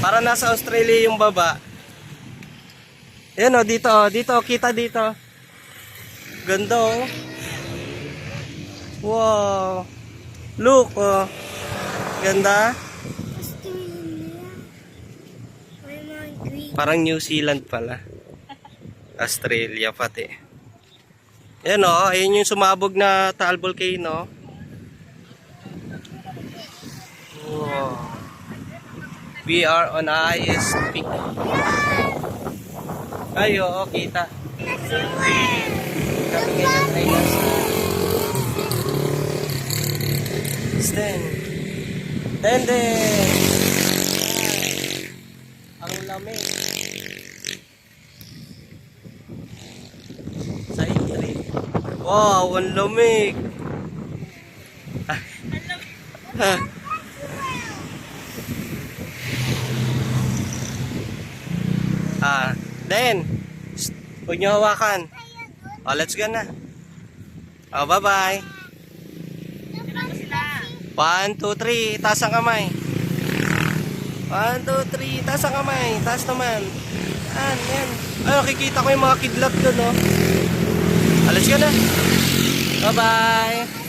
Para nasa Australia yung baba. Yan o, dito o. Dito, kita dito. Ganda o. Wow. Look o. Ganda. Parang New Zealand pala. Australia pati. Yan o, ayun yung sumabog na Taal Volcano. Wow. We are on highest peak. Ay, oo, kita. Kami ngayon ay nasa stand. Tende! Ang lamig. Side trip. Wow, ang lamig. Then, huwag nyo hawakan. Oh, let's go na. Oh, bye-bye. 1, 2, 3. Taas ang kamay. 1, 2, 3. Taas ang kamay. Taas naman. Yan. Ay, nakikita ko yung mga kidlat doon, oh. Oh, let's go na. Bye-bye.